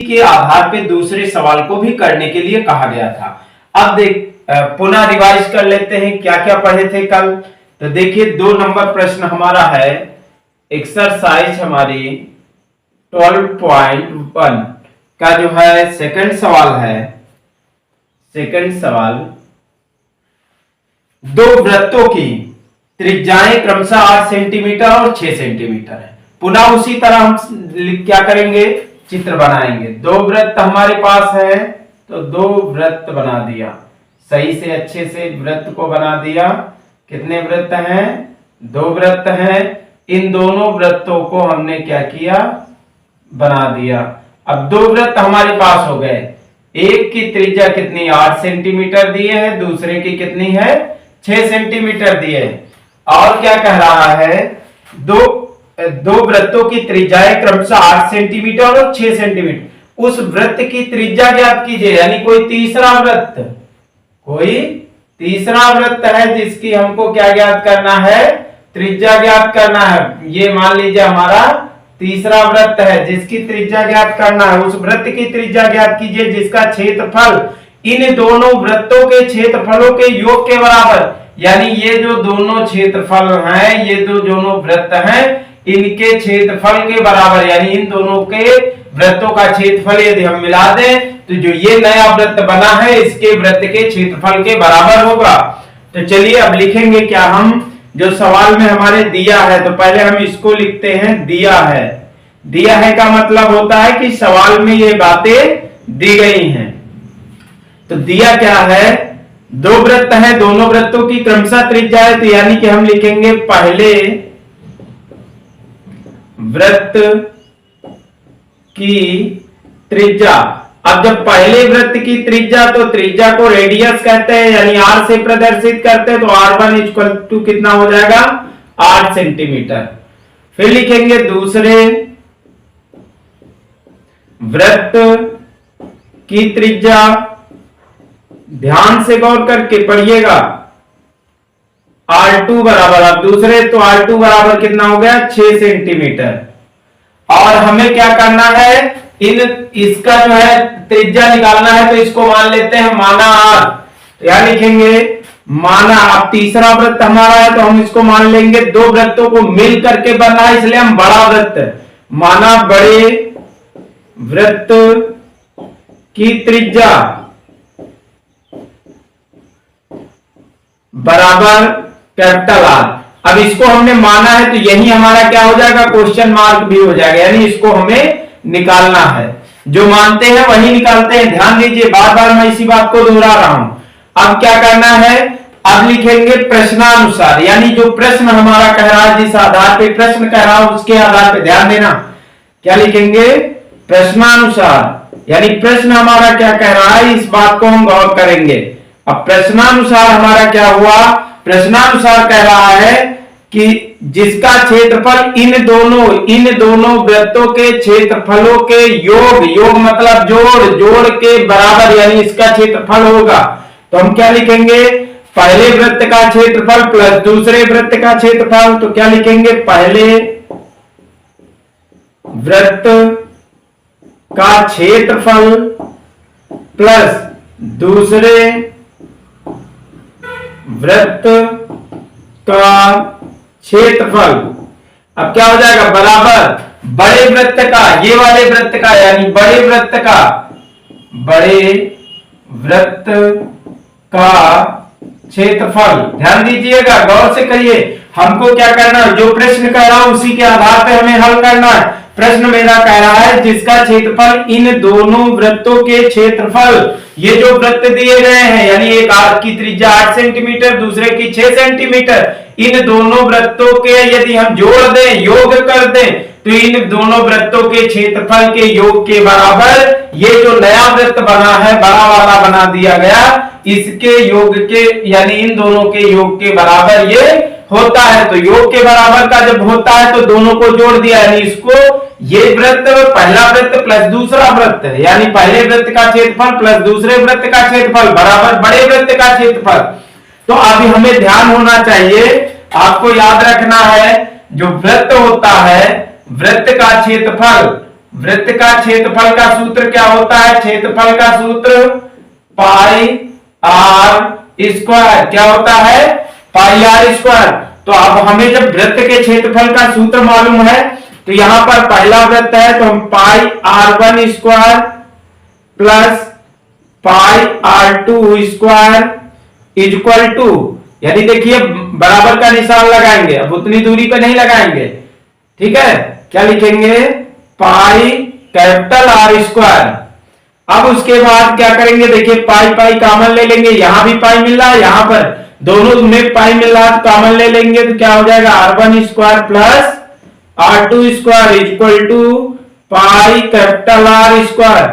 के आधार पे दूसरे सवाल को भी करने के लिए कहा गया था। अब देख पुनः रिवाइज कर लेते हैं क्या क्या पढ़े थे कल। तो देखिए 2 नंबर प्रश्न हमारा है, एक्सरसाइज हमारी 12.1 का जो है सेकंड सवाल है। सेकंड सवाल, 2 वृत्तों की त्रिज्याएं क्रमशः 8 सेंटीमीटर और 6 सेंटीमीटर है। पुनः उसी तरह हम क्या करेंगे, चित्र बनाएंगे। 2 वृत्त हमारे पास है तो 2 वृत्त बना दिया, सही से अच्छे से वृत्त को बना दिया। कितने वृत्त हैं? 2 वृत्त हैं। इन दोनों वृत्तों को हमने क्या किया, बना दिया। अब 2 वृत्त हमारे पास हो गए। एक की त्रिज्या कितनी 8 सेंटीमीटर दिए है, दूसरे की कितनी है 6 सेंटीमीटर दिए है। और क्या कह रहा है, दो वृत्तों की त्रिज्याएं क्रमशः 8 सेंटीमीटर और 6 सेंटीमीटर। उस वृत्त की त्रिज्या ज्ञात कीजिए, यानी कोई तीसरा वृत्त है जिसकी हमको क्या ज्ञात करना है, त्रिज्या ज्ञात करना है। ये मान लीजिए हमारा तीसरा वृत्त है जिसकी त्रिज्या ज्ञात करना है। उस वृत्त की त्रिज्या ज्ञात कीजिए जिसका क्षेत्रफल इन दोनों वृत्तों के क्षेत्रफलों के योग के बराबर, यानी ये जो दोनों क्षेत्रफल हैं, ये जो दोनों वृत्त हैं, इनके क्षेत्रफल के बराबर, यानी इन दोनों के वृत्तों का क्षेत्रफल यदि हम मिला दें तो जो ये नया वृत्त बना है इसके वृत्त के क्षेत्रफल के बराबर होगा। तो चलिए अब लिखेंगे क्या हम, जो सवाल में हमारे दिया है। तो पहले हम इसको लिखते हैं, दिया है। दिया है का मतलब होता है कि सवाल में ये बातें दी गई हैं। तो दिया क्या है, 2 वृत्त हैं, दोनों वृत्तों की क्रमशः त्रिज्या है। तो यानी कि हम लिखेंगे पहले वृत्त की त्रिज्या। अब जब पहले वृत्त की त्रिज्या, तो त्रिज्या को रेडियस कहते हैं, यानी r से प्रदर्शित करते हैं। तो r1 इक्वल टू कितना हो जाएगा 8 सेंटीमीटर। फिर लिखेंगे दूसरे वृत्त की त्रिज्या, ध्यान से गौर करके पढ़िएगा, R2 बराबर, अब दूसरे तो R2 बराबर कितना हो गया 6 सेंटीमीटर। और हमें क्या करना है, इसका जो है त्रिज्या निकालना है। तो इसको मान लेते हैं माना R। क्या लिखेंगे, माना। अब तीसरा वृत्त हमारा है तो हम इसको मान लेंगे 2 वृत्तों को मिल करके बना है, इसलिए हम बड़ा वृत्त माना। बड़े वृत्त की त्रिज्या बराबर कैपिटल R। अब इसको हमने माना है तो यही हमारा क्या हो जाएगा, क्वेश्चन मार्क भी हो जाएगा, यानी इसको हमें निकालना है। जो मानते हैं वही निकालते हैं। ध्यान दीजिए, बार बार मैं इसी बात को दोहरा रहा हूं। अब क्या करना है, अब लिखेंगे प्रश्नानुसार, यानी जो प्रश्न हमारा कह रहा है, जिस आधार पे प्रश्न कह रहा है उसके आधार पे ध्यान देना। क्या लिखेंगे, प्रश्नानुसार, यानी प्रश्न हमारा क्या कह रहा है इस बात को हम गौर करेंगे। अब प्रश्नानुसार हमारा क्या हुआ, प्रश्नानुसार कह रहा है कि जिसका क्षेत्रफल इन दोनों वृत्तों के क्षेत्रफलों के योग मतलब जोड़ के बराबर, यानी इसका क्षेत्रफल होगा। तो हम क्या लिखेंगे, पहले वृत्त का क्षेत्रफल प्लस दूसरे वृत्त का क्षेत्रफल। तो क्या लिखेंगे, पहले वृत्त का क्षेत्रफल प्लस दूसरे वृत्त का क्षेत्रफल। अब क्या हो जाएगा, बराबर बड़े वृत्त का, ये वाले वृत्त का, यानी बड़े वृत्त का क्षेत्रफल। ध्यान दीजिएगा, गौर से करिए, हमको क्या करना है, जो प्रश्न कह रहा हूं उसी के आधार पे हमें हल करना है। प्रश्न मेरा कह रहा है जिसका क्षेत्रफल इन दोनों वृत्तों के क्षेत्रफल, ये जो वृत्त दिए गए हैं, यानी एक की त्रिज्या 8 सेंटीमीटर, दूसरे की 6 सेंटीमीटर, इन दोनों वृत्तों के यदि हम जोड़ दें, योग कर दें, तो इन दोनों वृत्तों के क्षेत्रफल के योग के बराबर ये जो नया वृत्त बना है, बड़ा वाला बना दिया गया, इसके योग के, यानी इन दोनों के योग के बराबर ये होता है। तो योग के बराबर का जब होता है तो दोनों को जोड़ दिया, यानी इसको, ये वृत्त पहला वृत्त प्लस दूसरा वृत्त, यानी पहले वृत्त का क्षेत्रफल प्लस दूसरे वृत्त का क्षेत्रफल बराबर बड़े वृत्त का क्षेत्रफल। तो अभी हमें ध्यान होना चाहिए, आपको याद रखना है, जो वृत्त होता है, वृत्त का क्षेत्रफल वृत्त का क्षेत्रफल का सूत्र क्या होता है? क्षेत्रफल का सूत्र पाई आर स्क्वायर। क्या होता है? पाई आर स्क्वायर। तो अब हमें जब वृत्त के क्षेत्रफल का सूत्र मालूम है तो यहां पर पहला वृत्त है तो हम pi R1 square plus pi R2 square equal to, यानी देखिए बराबर का निशान लगाएंगे, अब उतनी दूरी पे नहीं लगाएंगे, ठीक है। क्या लिखेंगे? पाई कैपिटल आर स्क्वायर। अब उसके बाद क्या करेंगे? देखिए पाई पाई कॉमन ले लेंगे, यहां भी पाई मिल रहा है, यहां पर दोनों में पाई मिल रहा है, कॉमन ले लेंगे तो क्या हो जाएगा? R1 square plus R2 square equal to pi capital R square.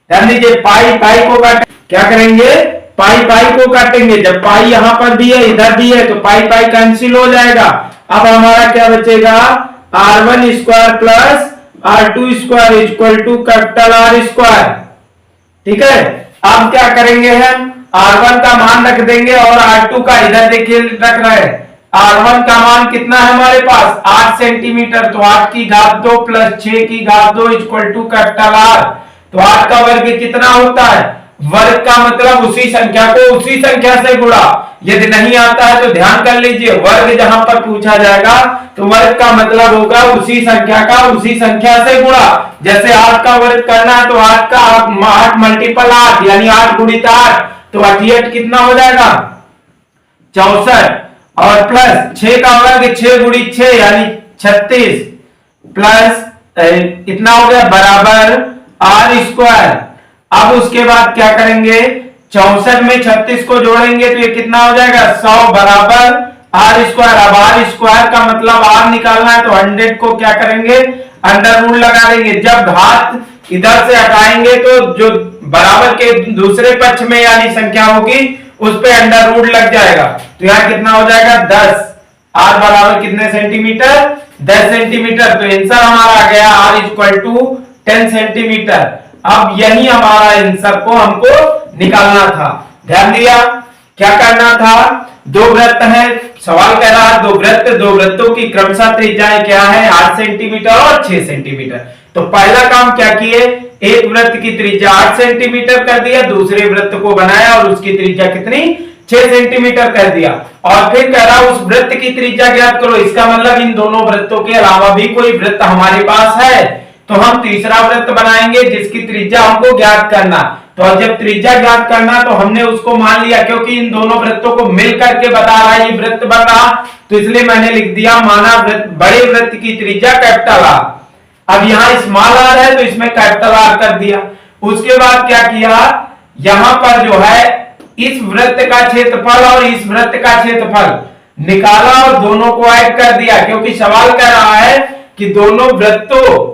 ध्यान दीजिए पाई पाई को काट, क्या करेंगे? पाई पाई को काटेंगे। जब पाई यहां पर भी है इधर भी है तो पाई पाई कैंसिल हो जाएगा। अब हमारा क्या बचेगा? R1 square plus R2 square equal to capital R square, ठीक है। अब क्या करेंगे? हम R1 का मान रख देंगे और R2 का इधर देखिए रख रहे हैं। R1 का मान कितना है हमारे पास? 8 सेंटीमीटर, तो 8 की घात 2 प्लस 6 की घात 2 इक्वल टू कैपिटल आर। तो 8 का वर्ग कितना होता है? वर्ग का मतलब उसी संख्या को उसी संख्या से गुणा। यदि नहीं आता है तो ध्यान कर लीजिए, वर्ग जहां पर पूछा जाएगा तो वर्ग का मतलब होगा उसी संख्या का उसी संख्या से गुणा। जैसे 8 का वर्ग करना है तो 8 का 8 मल्टीपल 8 यानी 8 गुणित 8, तो 88 कितना हो जाएगा? 64, और प्लस 6 का वर्ग 6 गुणित 6 यानी 36 प्लस इतना हो गया बराबर आर स्क्वायर। अब उसके बाद क्या करेंगे? 64 में 36 को जोड़ेंगे तो ये कितना हो जाएगा? 100 बराबर आर स्क्वायर। अब आर स्क्वायर का मतलब आर निकालना है तो 100 को क्या करेंगे? अंडर रूट लगा देंगे। जब घात इधर से हटाएंगे तो जो बराबर के दूसरे पक्ष में यानी संख्या होगी उस पे अंडर रूट लग जाएगा, तो यहां कितना हो जाएगा? 10। आर बराबर कितने सेंटीमीटर? 10 सेंटीमीटर। तो आंसर हमारा आ गया आर इक्वल टू 10 सेंटीमीटर। अब यही हमारा आंसर को हमको निकालना था। ध्यान दिया? क्या करना था? दो वृत्त है, सवाल कह रहा है दो वृत्तों की क्रमशः त्रिज्याएं क्या है? 8 सेंटीमीटर और 6 सेंटीमीटर। तो पहला काम क्या किए? एक वृत्त की त्रिज्या 8 सेंटीमीटर कर दिया, दूसरे वृत्त को बनाया और उसकी त्रिज्या कितनी? 6 सेंटीमीटर कर दिया। और फिर कह रहा उस वृत्त की त्रिज्या ज्ञात करो। इसका मतलब इन दोनों वृत्तों के अलावा भी कोई वृत्त हमारे पास है, तो हम तीसरा वृत्त बनाएंगे जिसकी त्रिज्या हमको ज्ञात करना। तो जब त्रिज्या ज्ञात करना तो हमने उसको मान लिया, क्योंकि इन दोनों वृत्तों को मिल करके बता रहा है ये वृत्त बन रहा, तो इसलिए मैंने लिख दिया माना बड़े वृत्त की त्रिज्या कैपिटल आर। अब यहाँ स्मॉल आर है तो इसमें कैपिटल आर कर दिया। उसके बाद क्या किया? यहां पर जो है इस वृत्त का क्षेत्रफल और इस वृत्त का क्षेत्रफल निकाला और दोनों को ऐड कर दिया, क्योंकि सवाल कह रहा है कि दोनों वृत्तों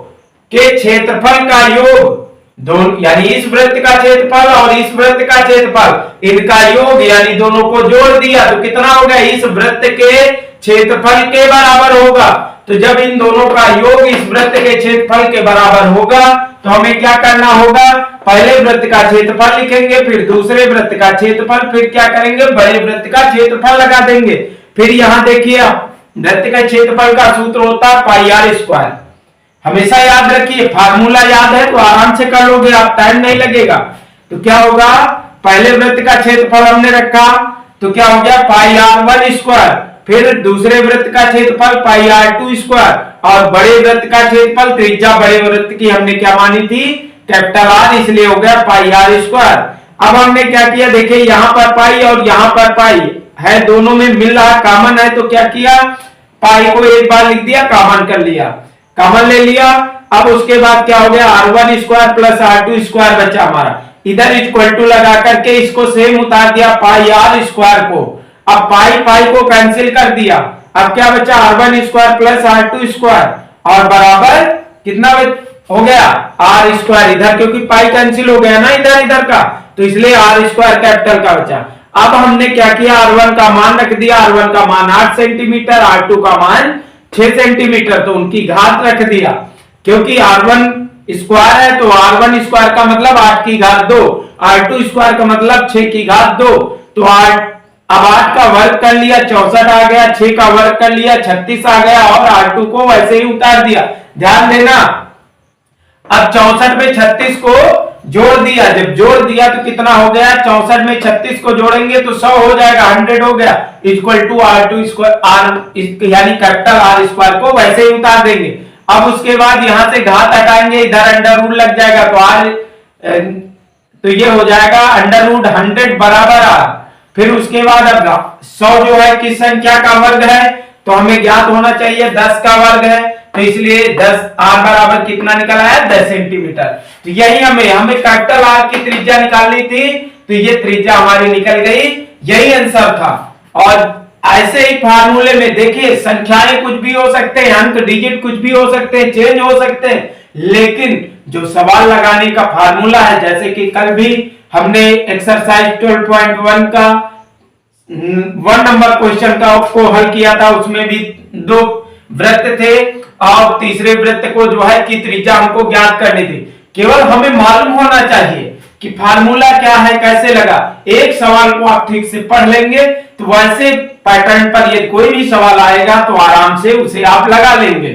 के क्षेत्रफल का योग, दोनों यानी इस वृत्त का क्षेत्रफल और इस वृत्त का क्षेत्रफल इनका योग यानी दोनों को जोड़ दिया तो कितना हो गया? इस वृत्त के क्षेत्रफल के बराबर होगा। तो जब इन दोनों का योग इस वृत्त के क्षेत्रफल के बराबर होगा तो हमें क्या करना होगा? पहले वृत्त का क्षेत्रफल लिखेंगे, फिर दूसरे वृत्त का क्षेत्रफल, फिर क्या करेंगे? बड़े वृत्त का क्षेत्रफल लगा देंगे। फिर यहां देखिए वृत्त का क्षेत्रफल का सूत्र होता है पाई आर स्क्वायर। हमेशा याद रखिए, फार्मूला याद है तो आराम से कर लोगे आप, टाइम नहीं लगेगा। तो क्या होगा? पहले वृत्त का क्षेत्रफल हमने रखा तो क्या हो गया? पाई R1 स्क्वायर, फिर दूसरे वृत्त का क्षेत्रफल पाई R2 स्क्वायर, और बड़े वृत्त का क्षेत्रफल त्रिज्या बड़े वृत्त की हमने क्या मानी थी? कैपिटल आर, इसलिए हो गया पाई आर स्क्वायर। अब हमने क्या किया? देखिए यहां पर पाई और यहां पर पाई है, दोनों में मिल रहा कॉमन है, तो क्या किया? पाई को एक बार लिख दिया, कॉमन कर लिया, कॉमन ले लिया। अब उसके बाद क्या हो गया? R1 square plus R2 square बचा हमारा, इधर इक्वल टू लगा करके इसको सेम उतार दिया पाई आर स्क्वायर को। अब पाई पाई को कैंसिल कर दिया, अब क्या बचा? R1 square plus R2 square और बराबर कितना हो गया? R square. इधर क्योंकि पाई कैंसिल हो गया ना इधर इधर का, तो इसलिए आर स्क्वायर कैपिटल का बचा। अब हमने क्या किया? R1 का मान रख दिया, R1 का मान 8 सेंटीमीटर, R2 का मान 6 सेंटीमीटर, तो उनकी घात रख दिया। क्योंकि R1 स्क्वायर है तो R1 स्क्वायर का मतलब 8 की घात 2, R2 स्क्वायर का मतलब 6 की घात 2। तो अब 8 का वर्ग कर लिया 64 आ गया, 6 का वर्ग कर लिया 36 आ गया, और R2 को वैसे ही उतार दिया। ध्यान देना अब 64 में 36 को जोड़ दिया, जब जोड़ दिया तो कितना हो गया, 64 में 36 को जोड़ेंगे तो 100 हो जाएगा, 100 हो गया, equal to R2 square R यानी कैपिटल R स्क्वायर को वैसे ही उतार देंगे। अब उसके बाद यहां से घात हटाएंगे, इधर अंडर रूट लग जाएगा तो R तो ये हो जाएगा अंडर रूट 100 बराबर R। फिर उसके बाद अब 100 जो है किस संख्या का वर्ग है, तो हमें ज्ञात होना चाहिए 10 का वर्ग है, तो इसलिए 10 R बराबर कितना निकल आया, 10 सेंटीमीटर। तो यही हमें कैपिटल R की त्रिज्या निकालनी थी, तो ये त्रिज्या हमारी निकल गई, यही आंसर था। और ऐसे ही फार्मूले में देखिए संख्याएं कुछ भी हो सकते हैं, अंक डिजिट कुछ भी हो सकते हैं, चेंज हो सकते हैं, लेकिन जो सवाल लगाने का फार्मूला है, जैसे कि कल भी हमने एक्सरसाइज 12.1 का 1 नंबर क्वेश्चन का को हल किया था, उसमें भी 2 वृत्त थे और तीसरे वृत्त को जो है कि त्रिज्या हमको ज्ञात करनी थी। केवल हमें मालूम होना चाहिए कि फार्मूला क्या है, कैसे लगा। एक सवाल को आप ठीक से पढ़ लेंगे तो वैसे पैटर्न पर ये कोई भी सवाल आएगा तो आराम से उसे आप लगा लेंगे।